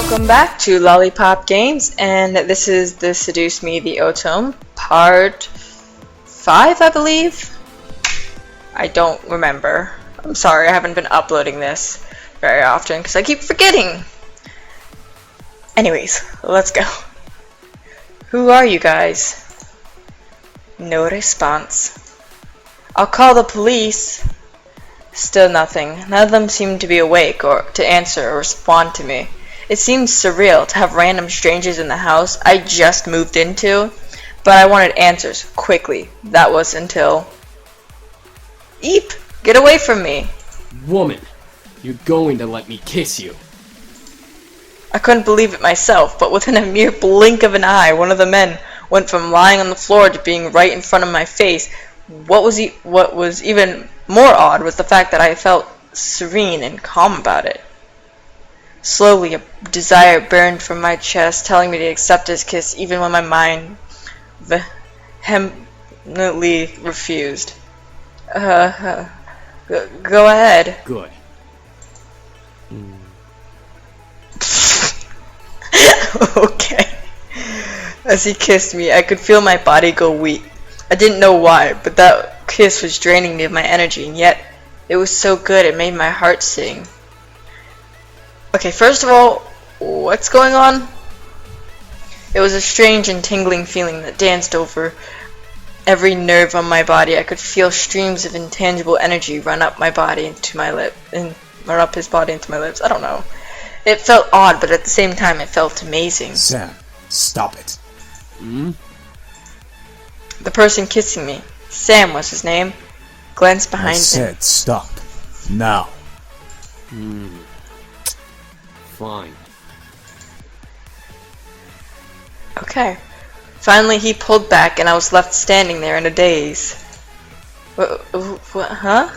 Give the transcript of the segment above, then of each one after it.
Welcome back to Lollipop Games, and this is the Seduce Me the Autumn, part 5, I believe? I don't remember. I'm sorry, I haven't been uploading this very often because I keep forgetting. Anyways, let's go. Who are you guys? No response. I'll call the police. Still nothing. None of them seem to be awake or to answer or respond to me. It seems surreal to have random strangers in the house I just moved into, but I wanted answers quickly. That was until... Eep! Get away from me! Woman, you're going to let me kiss you. I couldn't believe it myself, but within a mere blink of an eye, one of the men went from lying on the floor to being right in front of my face. What was even more odd was the fact that I felt serene and calm about it. Slowly, a desire burned from my chest, telling me to accept his kiss even when my mind vehemently refused. Go ahead. Good. Okay. As he kissed me, I could feel my body go weak. I didn't know why, but that kiss was draining me of my energy, and yet it was so good it made my heart sing. Okay, first of all, what's going on? It was a strange and tingling feeling that danced over every nerve on my body. I could feel streams of intangible energy run up my body into my lip, and run up his body into my lips. I don't know. It felt odd, but at the same time, it felt amazing. Sam, stop it. Hmm? The person kissing me, Sam was his name, glanced behind I said stop. Now. Fine. Okay. Finally, he pulled back, and I was left standing there in a daze. What, huh?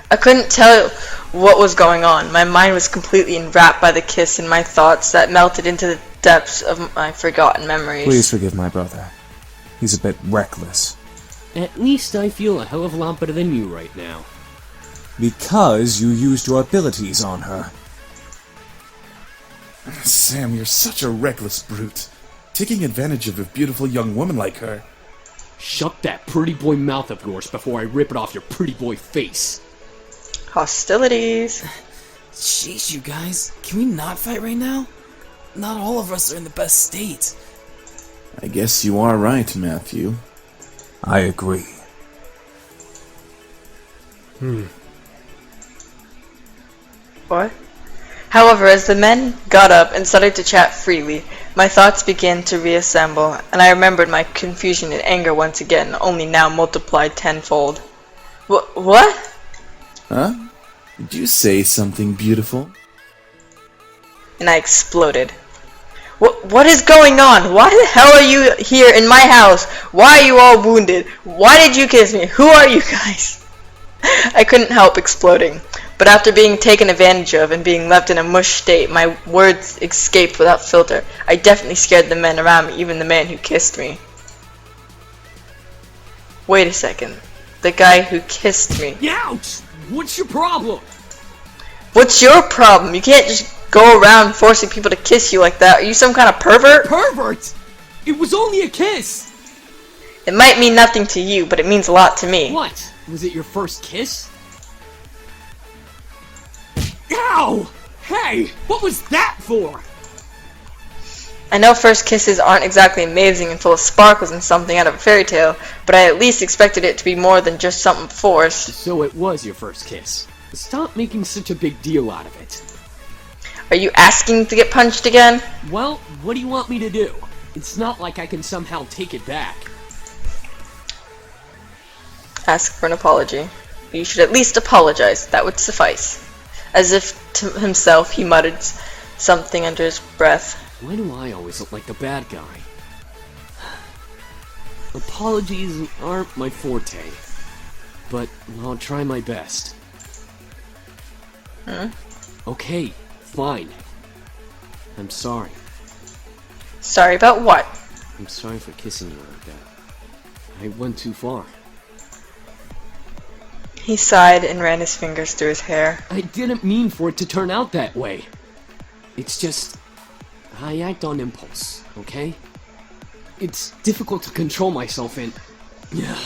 I couldn't tell what was going on. My mind was completely enwrapped by the kiss and my thoughts that melted into the depths of my forgotten memories. Please forgive my brother. He's a bit reckless. At least I feel a hell of a lot better than you right now. Because you used your abilities on her. Sam, you're such a reckless brute. Taking advantage of a beautiful young woman like her. Shut that pretty boy mouth of yours before I rip it off your pretty boy face. Hostilities. Jeez, you guys. Can we not fight right now? Not all of us are in the best state. I guess you are right, Matthew. I agree. What? However, as the men got up and started to chat freely, my thoughts began to reassemble, and I remembered my confusion and anger once again, only now multiplied tenfold. What? Huh? Did you say something beautiful? And I exploded. What is going on? Why the hell are you here in my house? Why are you all wounded? Why did you kiss me? Who are you guys? I couldn't help exploding, but after being taken advantage of and being left in a mush state, my words escaped without filter. I definitely scared the men around me, even the man who kissed me. Wait a second. The guy who kissed me. Ouch! What's your problem? What's your problem? You can't just go around forcing people to kiss you like that. Are you some kind of pervert? Pervert! It was only a kiss! It might mean nothing to you, but it means a lot to me. What? Was it your first kiss? Ow! Hey! What was that for? I know first kisses aren't exactly amazing and full of sparkles and something out of a fairy tale, but I at least expected it to be more than just something forced. So it was your first kiss. Stop making such a big deal out of it. Are you asking to get punched again? Well, what do you want me to do? It's not like I can somehow take it back. Ask for an apology. You should at least apologize. That would suffice. As if to himself, he muttered something under his breath. Why do I always look like the bad guy? Apologies aren't my forte, but I'll try my best. Okay, fine. I'm sorry. Sorry about what? I'm sorry for kissing you like that. I went too far. He sighed and ran his fingers through his hair. I didn't mean for it to turn out that way. It's just, I act on impulse, okay? It's difficult to control myself and... Yeah.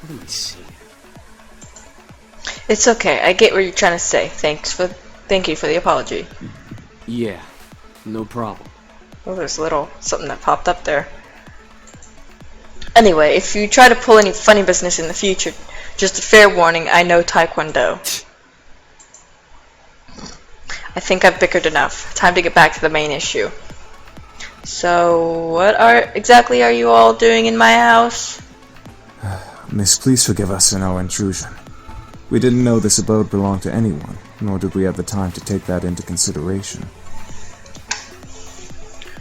What am I saying? It's okay. I get what you're trying to say. Thank you for the apology. Yeah, no problem. Oh, there's a little something that popped up there. Anyway, if you try to pull any funny business in the future, just a fair warning, I know Taekwondo. I think I've bickered enough. Time to get back to the main issue. So, what exactly are you all doing in my house? Miss, please forgive us in our intrusion. We didn't know this abode belonged to anyone, nor did we have the time to take that into consideration.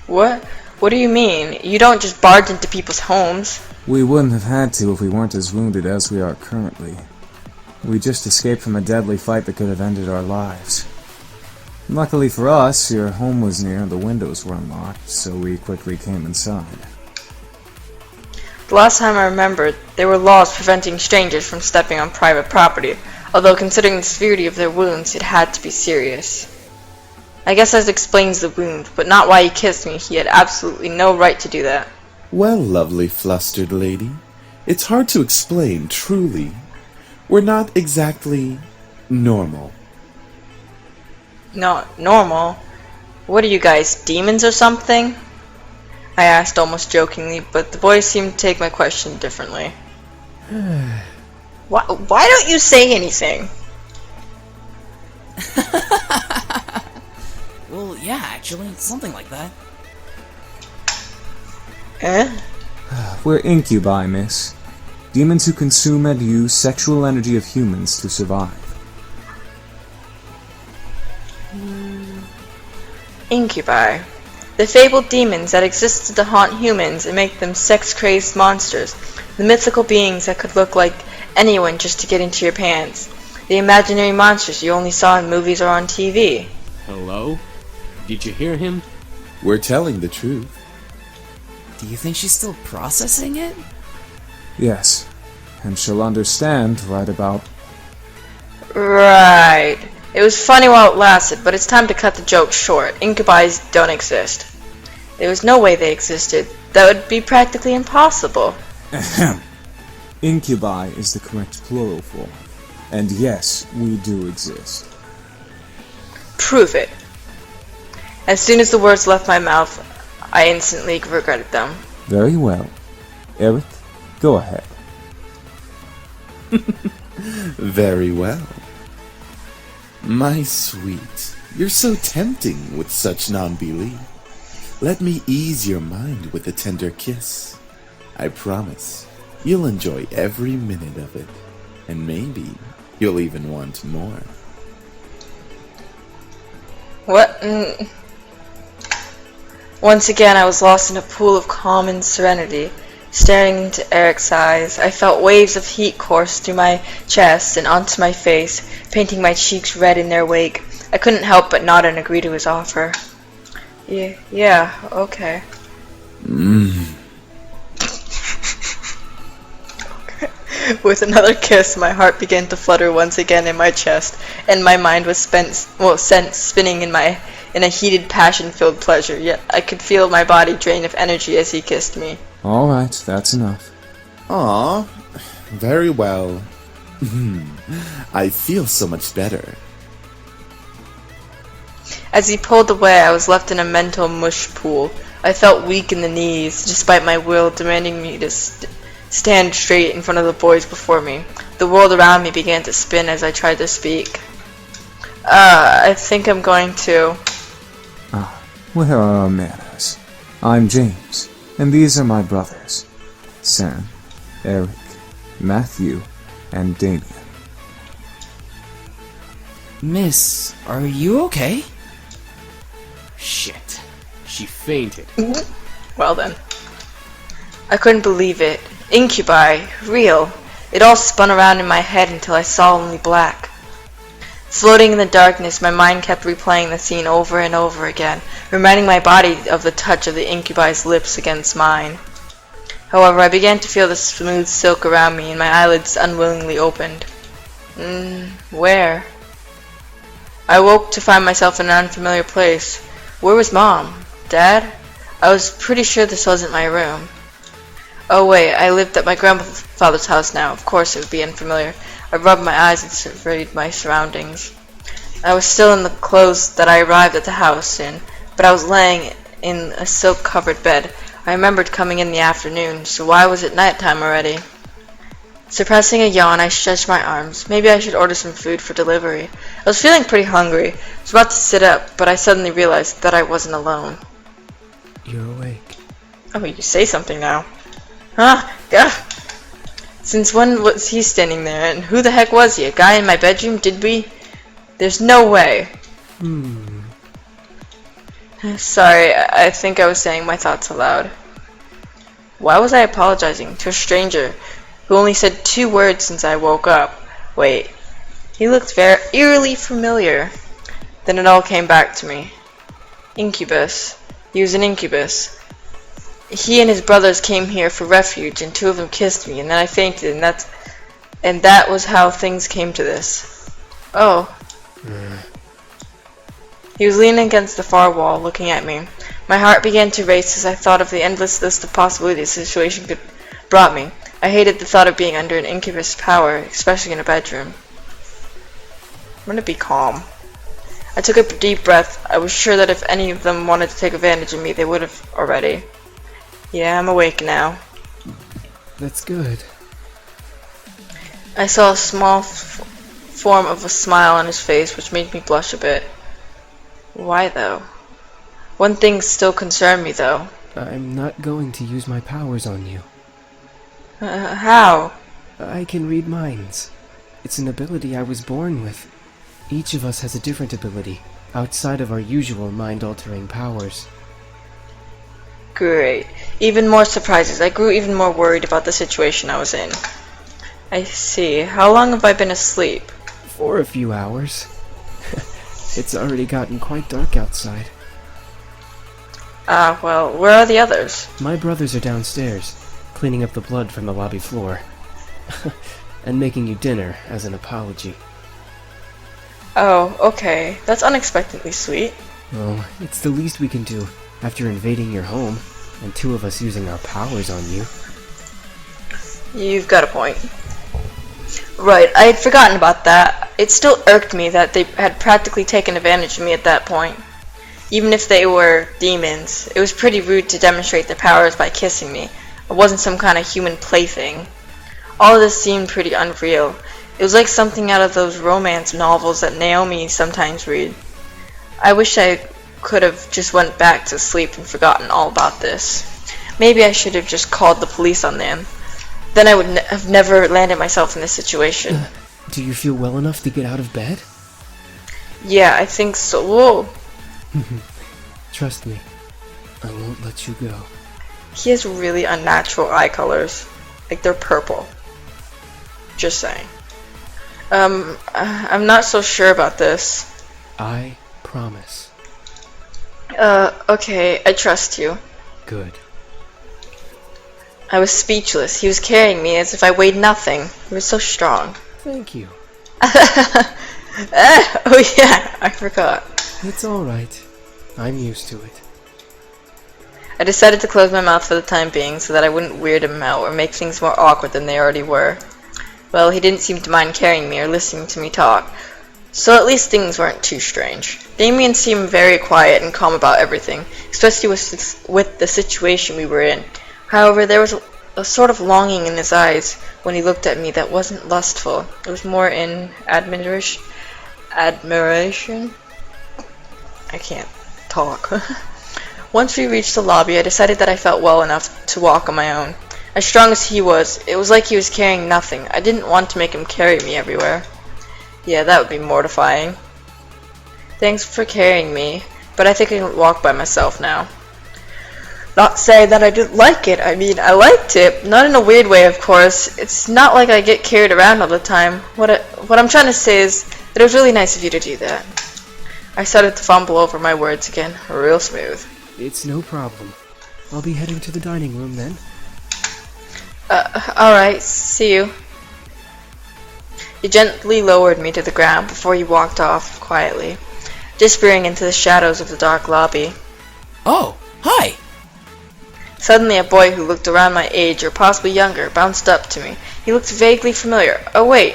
What? What do you mean? You don't just barge into people's homes. We wouldn't have had to if we weren't as wounded as we are currently. We just escaped from a deadly fight that could have ended our lives. Luckily for us, your home was near and the windows were unlocked, so we quickly came inside. The last time I remembered, there were laws preventing strangers from stepping on private property, although considering the severity of their wounds, it had to be serious. I guess that explains the wound, but not why he kissed me. He had absolutely no right to do that. Well, lovely flustered lady, it's hard to explain, truly. We're not exactly normal. Not normal? What are you guys, demons or something? I asked almost jokingly, but the boys seemed to take my question differently. Why don't you say anything? Well, yeah, actually, something like that. Eh? We're incubi, miss. Demons who consume and use sexual energy of humans to survive. Incubi. The fabled demons that existed to haunt humans and make them sex-crazed monsters. The mythical beings that could look like anyone just to get into your pants. The imaginary monsters you only saw in movies or on TV. Hello? Did you hear him? We're telling the truth. Do you think she's still processing it? Yes, and she'll understand right about... Right. It was funny while it lasted, but it's time to cut the joke short. Incubis don't exist. There was no way they existed. That would be practically impossible. Ahem. Incubi is the correct plural form. And yes, we do exist. Prove it. As soon as the words left my mouth, I instantly regretted them. Very well. Eric, go ahead. Very well. My sweet, you're so tempting with such non-belief. Let me ease your mind with a tender kiss. I promise you'll enjoy every minute of it, and maybe you'll even want more. What? Once again, I was lost in a pool of calm and serenity. Staring into Eric's eyes, I felt waves of heat course through my chest and onto my face, painting my cheeks red in their wake. I couldn't help but nod and agree to his offer. Yeah, okay. With another kiss, my heart began to flutter once again in my chest, and my mind was sent spinning in a heated, passion-filled pleasure. Yet I could feel my body drain of energy as he kissed me. Alright, that's enough. Aw, very well. I feel so much better. As he pulled away, I was left in a mental mush pool. I felt weak in the knees, despite my will demanding me to stand straight in front of the boys before me. The world around me began to spin as I tried to speak. I think I'm going to... Where are our manners? I'm James, and these are my brothers. Sam, Eric, Matthew, and Damien. Miss, are you okay? Shit. She fainted. Well then. I couldn't believe it. Incubi. Real. It all spun around in my head until I saw only black. Floating in the darkness, my mind kept replaying the scene over and over again, reminding my body of the touch of the incubi's lips against mine. However, I began to feel the smooth silk around me, and my eyelids unwillingly opened. Where? I woke to find myself in an unfamiliar place. Where was Mom? Dad? I was pretty sure this wasn't my room. Oh wait, I lived at my grandfather's house now. Of course it would be unfamiliar. I rubbed my eyes and surveyed my surroundings. I was still in the clothes that I arrived at the house in, but I was laying in a silk-covered bed. I remembered coming in the afternoon, so why was it nighttime already? Suppressing a yawn, I stretched my arms. Maybe I should order some food for delivery. I was feeling pretty hungry. I was about to sit up, but I suddenly realized that I wasn't alone. You're awake. Oh, you say something now. Huh? Gah! Since when was he standing there, and who the heck was he? A guy in my bedroom? Did we? There's no way. Sorry, I think I was saying my thoughts aloud. Why was I apologizing to a stranger who only said 2 words since I woke up? Wait, he looked very eerily familiar. Then it all came back to me. Incubus. He was an incubus. He and his brothers came here for refuge, and 2 of them kissed me, and then I fainted, and that was how things came to this. Oh. He was leaning against the far wall, looking at me. My heart began to race as I thought of the endless list of possibilities the situation could brought me. I hated the thought of being under an incubus power, especially in a bedroom. I'm gonna be calm. I took a deep breath. I was sure that if any of them wanted to take advantage of me, they would have already. Yeah, I'm awake now. That's good. I saw a small form of a smile on his face, which made me blush a bit. Why, though? One thing still concerned me, though. I'm not going to use my powers on you. How? I can read minds. It's an ability I was born with. Each of us has a different ability, outside of our usual mind-altering powers. Great. Even more surprises. I grew even more worried about the situation I was in. I see. How long have I been asleep? For a few hours. It's already gotten quite dark outside. Well, where are the others? My brothers are downstairs, cleaning up the blood from the lobby floor. And making you dinner as an apology. Oh, okay. That's unexpectedly sweet. Well, it's the least we can do after invading your home, and 2 of us using our powers on you. You've got a point. Right, I had forgotten about that. It still irked me that they had practically taken advantage of me at that point. Even if they were demons, it was pretty rude to demonstrate their powers by kissing me. It wasn't some kind of human plaything. All of this seemed pretty unreal. It was like something out of those romance novels that Naomi sometimes read. I wish I could have just went back to sleep and forgotten all about this. Maybe I should have just called the police on them. Then I would have never landed myself in this situation. Do you feel well enough to get out of bed? Yeah, I think so. Whoa. Trust me, I won't let you go. He has really unnatural eye colors. Like they're purple. Just saying. I'm not so sure about this. I promise. Okay, I trust you. Good. I was speechless. He was carrying me as if I weighed nothing. He was so strong. Thank you. Oh yeah, I forgot. It's alright. I'm used to it. I decided to close my mouth for the time being so that I wouldn't weird him out or make things more awkward than they already were. Well, he didn't seem to mind carrying me or listening to me talk, so at least things weren't too strange. Damien seemed very quiet and calm about everything, especially with the situation we were in. However, there was a sort of longing in his eyes when he looked at me that wasn't lustful. It was more in admiration? I can't talk. Once we reached the lobby, I decided that I felt well enough to walk on my own. As strong as he was, it was like he was carrying nothing. I didn't want to make him carry me everywhere. Yeah, that would be mortifying. Thanks for carrying me, but I think I can walk by myself now. Not saying that I didn't like it. I mean, I liked it. Not in a weird way, of course. It's not like I get carried around all the time. What I'm trying to say is that it was really nice of you to do that. I started to fumble over my words again, real smooth. It's no problem. I'll be heading to the dining room then. Alright, see you. He gently lowered me to the ground before he walked off quietly, disappearing into the shadows of the dark lobby. Oh, hi! Suddenly a boy who looked around my age or possibly younger bounced up to me. He looked vaguely familiar. Oh wait.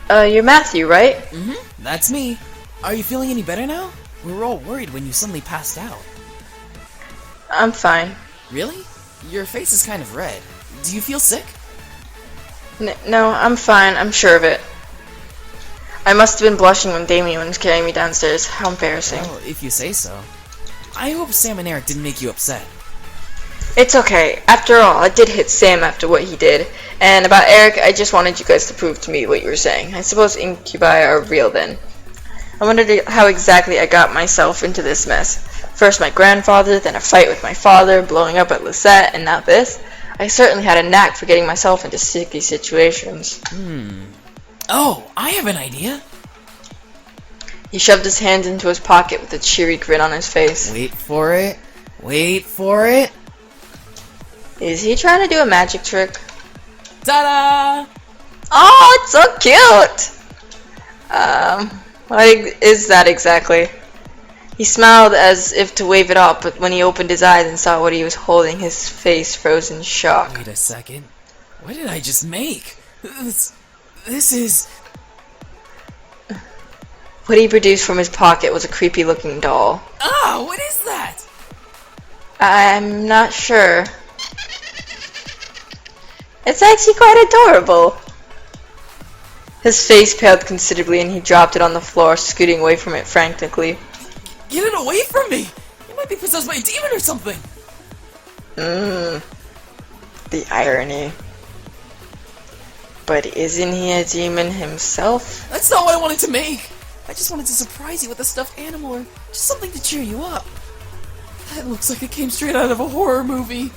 You're Matthew, right? Mm-hmm, that's me. Are you feeling any better now? We were all worried when you suddenly passed out. I'm fine. Really? Your face is kind of red. Do you feel sick? No, I'm fine. I'm sure of it. I must have been blushing when Damien was carrying me downstairs. How embarrassing. Well, if you say so. I hope Sam and Eric didn't make you upset. It's okay. After all, I did hit Sam after what he did. And about Eric, I just wanted you guys to prove to me what you were saying. I suppose incubi are real then. I wondered how exactly I got myself into this mess. First my grandfather, then a fight with my father, blowing up at Lisette, and now this. I certainly had a knack for getting myself into sticky situations. Oh, I have an idea. He shoved his hand into his pocket with a cheery grin on his face. Wait for it. Wait for it. Is he trying to do a magic trick? Ta-da! Oh, it's so cute! What is that exactly? He smiled as if to wave it off, but when he opened his eyes and saw what he was holding, his face froze in shock. Wait a second. What did I just make? This is... What he produced from his pocket was a creepy-looking doll. Ah, what is that? I'm not sure. It's actually quite adorable. His face paled considerably and he dropped it on the floor, scooting away from it frantically. Get it away from me! You might be possessed by a demon or something! The irony. But isn't he a demon himself? That's not what I wanted to make! I just wanted to surprise you with a stuffed animal or just something to cheer you up. That looks like it came straight out of a horror movie.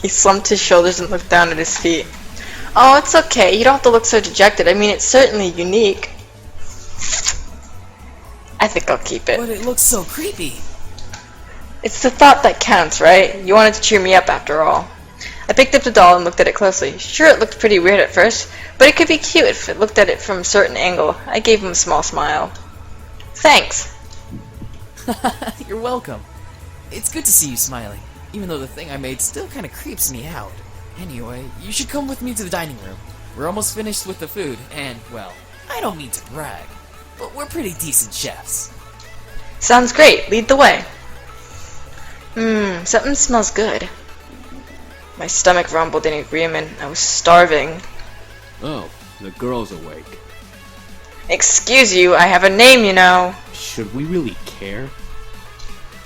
He slumped his shoulders and looked down at his feet. Oh, it's okay. You don't have to look so dejected. I mean, it's certainly unique. I think I'll keep it. But it looks so creepy. It's the thought that counts, right? You wanted to cheer me up after all. I picked up the doll and looked at it closely. Sure, it looked pretty weird at first, but it could be cute if it looked at it from a certain angle. I gave him a small smile. Thanks. You're welcome. It's good to see you smiling, even though the thing I made still kind of creeps me out. Anyway, you should come with me to the dining room. We're almost finished with the food, and, well, I don't mean to brag, but we're pretty decent chefs. Sounds great. Lead the way. Something smells good. My stomach rumbled in agreement. I was starving. Oh, the girl's awake. Excuse you, I have a name, you know. Should we really care?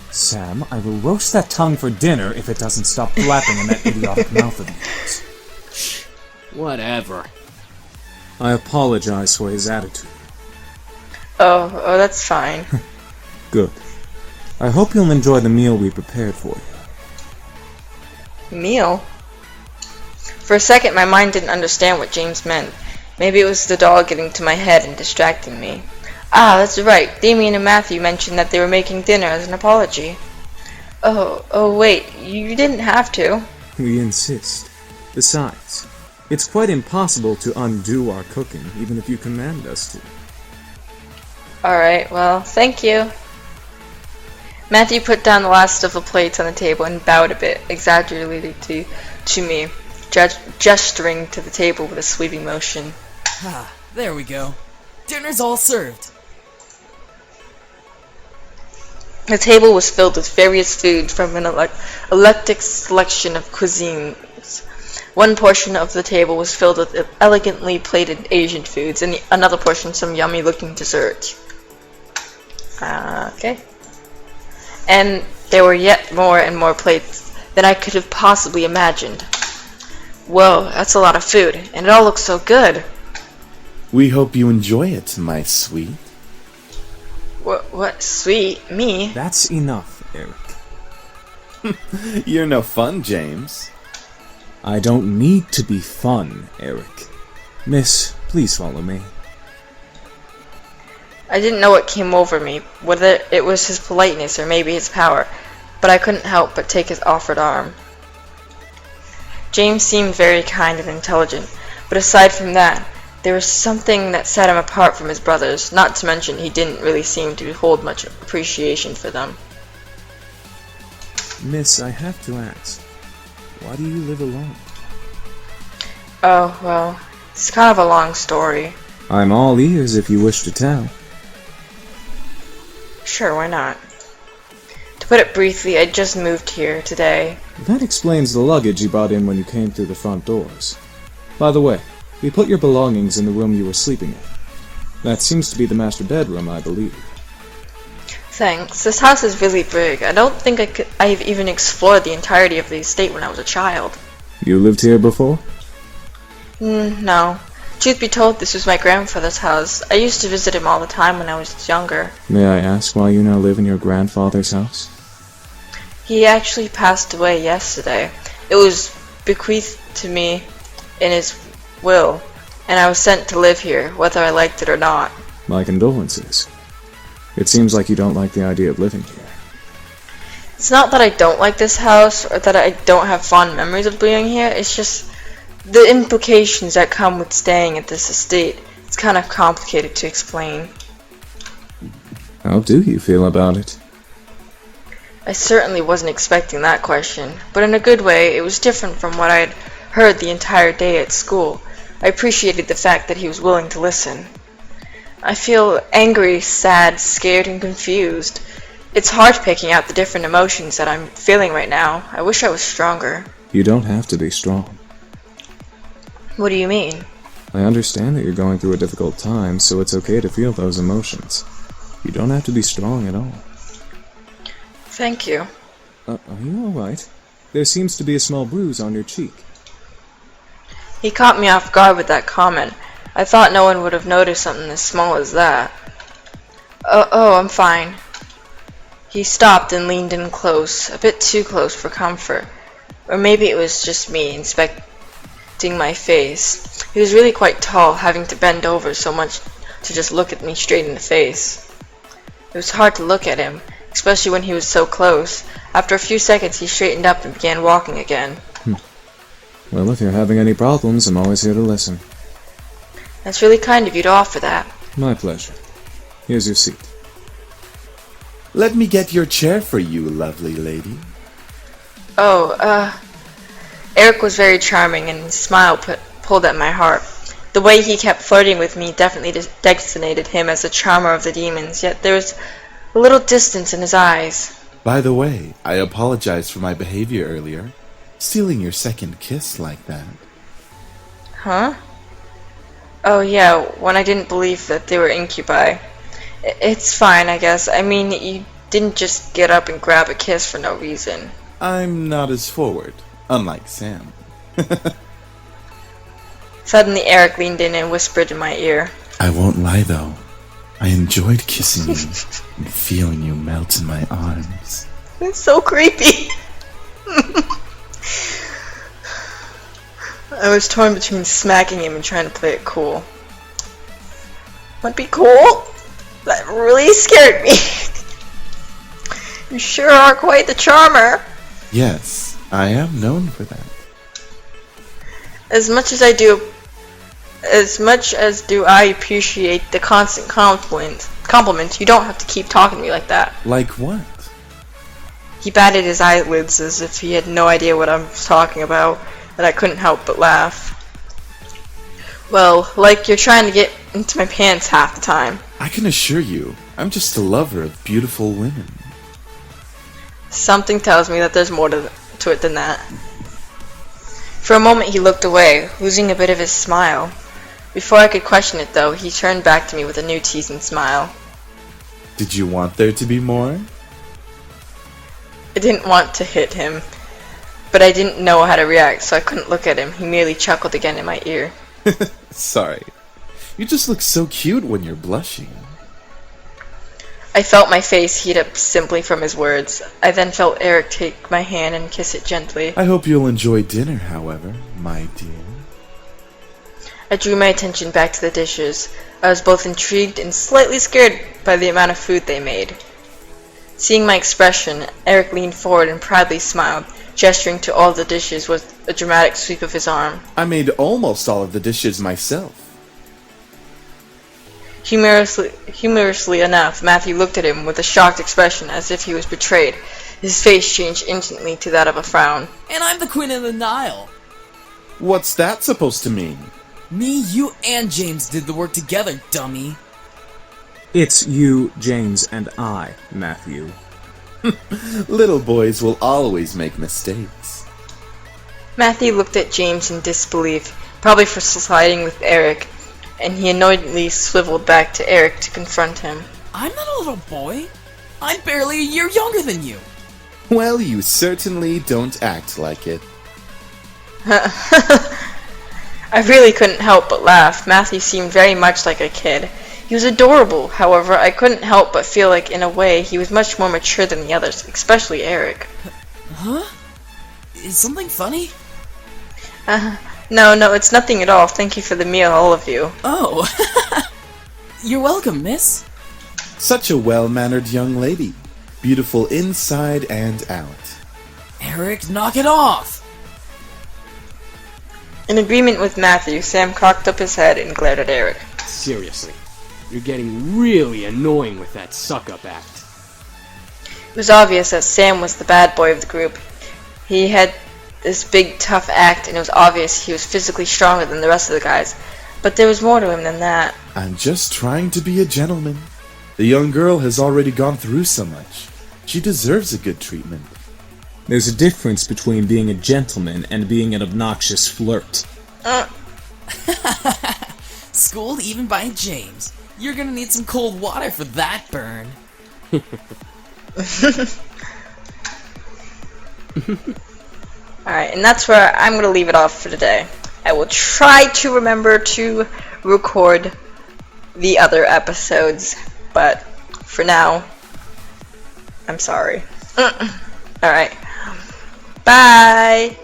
Sam, I will roast that tongue for dinner if it doesn't stop flapping in that idiotic mouth of yours. Whatever. I apologize for his attitude. Oh, that's fine. Good. I hope you'll enjoy the meal we prepared for you. Meal? For a second, my mind didn't understand what James meant. Maybe it was the doll getting to my head and distracting me. Ah, that's right. Damien and Matthew mentioned that they were making dinner as an apology. Oh, wait. You didn't have to. We insist. Besides, it's quite impossible to undo our cooking, even if you command us to. Alright, well, thank you. Matthew put down the last of the plates on the table and bowed a bit, exaggerated to me, gesturing to the table with a sweeping motion. Ah, there we go. Dinner's all served. The table was filled with various foods from an eclectic selection of cuisines. One portion of the table was filled with elegantly plated Asian foods, and another portion some yummy-looking desserts. Okay. And there were yet more and more plates than I could have possibly imagined. Whoa, that's a lot of food, and it all looks so good. We hope you enjoy it, my sweet. What? Sweet? Me? That's enough, Eric. You're no fun, James. I don't need to be fun, Eric. Miss, please follow me. I didn't know what came over me, whether it was his politeness or maybe his power, but I couldn't help but take his offered arm. James seemed very kind and intelligent, but aside from that, there was something that set him apart from his brothers, not to mention he didn't really seem to hold much appreciation for them. Miss, I have to ask, why do you live alone? Oh, well, it's kind of a long story. I'm all ears if you wish to tell. Sure, why not? To put it briefly, I just moved here today. That explains the luggage you brought in when you came through the front doors. By the way, we put your belongings in the room you were sleeping in. That seems to be the master bedroom, I believe. Thanks. This house is really big. I don't think I've even explored the entirety of the estate when I was a child. You lived here before? No. Truth be told, this was my grandfather's house. I used to visit him all the time when I was younger. May I ask why you now live in your grandfather's house? He actually passed away yesterday. It was bequeathed to me in his will, and I was sent to live here, whether I liked it or not. My condolences. It seems like you don't like the idea of living here. It's not that I don't like this house, or that I don't have fond memories of being here, it's just the implications that come with staying at this estate. It's kind of complicated to explain. How do you feel about it? I certainly wasn't expecting that question, but in a good way, it was different from what I had heard the entire day at school. I appreciated the fact that he was willing to listen. I feel angry, sad, scared, and confused. It's hard picking out the different emotions that I'm feeling right now. I wish I was stronger. You don't have to be strong. What do you mean? I understand that you're going through a difficult time, so it's okay to feel those emotions. You don't have to be strong at all. Thank you. Are you alright? There seems to be a small bruise on your cheek. He caught me off guard with that comment. I thought no one would have noticed something as small as that. Oh, I'm fine. He stopped and leaned in close, a bit too close for comfort. Or maybe it was just me inspecting my face. He was really quite tall, having to bend over so much to just look at me straight in the face. It was hard to look at him, especially when he was so close. After a few seconds, he straightened up and began walking again. Well, if you're having any problems, I'm always here to listen. That's really kind of you to offer that. My pleasure. Here's your seat. Let me get your chair for you, lovely lady. Eric was very charming, and his smile pulled at my heart. The way he kept flirting with me definitely designated him as a charmer of the demons, yet there was a little distance in his eyes. By the way, I apologize for my behavior earlier. Stealing your second kiss like that. Huh? Oh yeah, when I didn't believe that they were incubi. It's fine, I guess. I mean, you didn't just get up and grab a kiss for no reason. I'm not as forward, unlike Sam. Suddenly Eric leaned in and whispered in my ear. I won't lie though. I enjoyed kissing you and feeling you melt in my arms. It's so creepy. I was torn between smacking him and trying to play it cool. Would be cool? That really scared me. You sure are quite the charmer. Yes, I am known for that. As much as do I appreciate the constant compliments, you don't have to keep talking to me like that. Like what? He batted his eyelids as if he had no idea what I was talking about, and I couldn't help but laugh. Well, like you're trying to get into my pants half the time. I can assure you, I'm just a lover of beautiful women. Something tells me that there's more to it than that. For a moment he looked away, losing a bit of his smile. Before I could question it though, he turned back to me with a new teasing smile. Did you want there to be more? I didn't want to hit him, but I didn't know how to react, so I couldn't look at him. He merely chuckled again in my ear. Sorry. You just look so cute when you're blushing. I felt my face heat up simply from his words. I then felt Eric take my hand and kiss it gently. I hope you'll enjoy dinner, however, my dear. I drew my attention back to the dishes. I was both intrigued and slightly scared by the amount of food they made. Seeing my expression, Eric leaned forward and proudly smiled, gesturing to all the dishes with a dramatic sweep of his arm. I made almost all of the dishes myself. Humorously enough, Matthew looked at him with a shocked expression as if he was betrayed. His face changed instantly to that of a frown. And I'm the Queen of the Nile. What's that supposed to mean? Me, you, and James did the work together, dummy. It's you, James, and I, Matthew. Little boys will always make mistakes. Matthew looked at James in disbelief, probably for siding with Eric, and he annoyedly swiveled back to Eric to confront him. I'm not a little boy. I'm barely a year younger than you. Well, you certainly don't act like it. I really couldn't help but laugh. Matthew seemed very much like a kid. He was adorable, however, I couldn't help but feel like, in a way, he was much more mature than the others, especially Eric. Huh? Is something funny? No, it's nothing at all. Thank you for the meal, all of you. Oh. You're welcome, miss. Such a well-mannered young lady. Beautiful inside and out. Eric, knock it off! In agreement with Matthew, Sam cocked up his head and glared at Eric. Seriously, you're getting really annoying with that suck-up act. It was obvious that Sam was the bad boy of the group. He had this big, tough act, and it was obvious he was physically stronger than the rest of the guys. But there was more to him than that. I'm just trying to be a gentleman. The young girl has already gone through so much. She deserves a good treatment. There's a difference between being a gentleman and being an obnoxious flirt. Schooled even by James. You're gonna need some cold water for that burn. Alright, and that's where I'm going to leave it off for today. I will try to remember to record the other episodes, but for now, I'm sorry. Alright. Bye!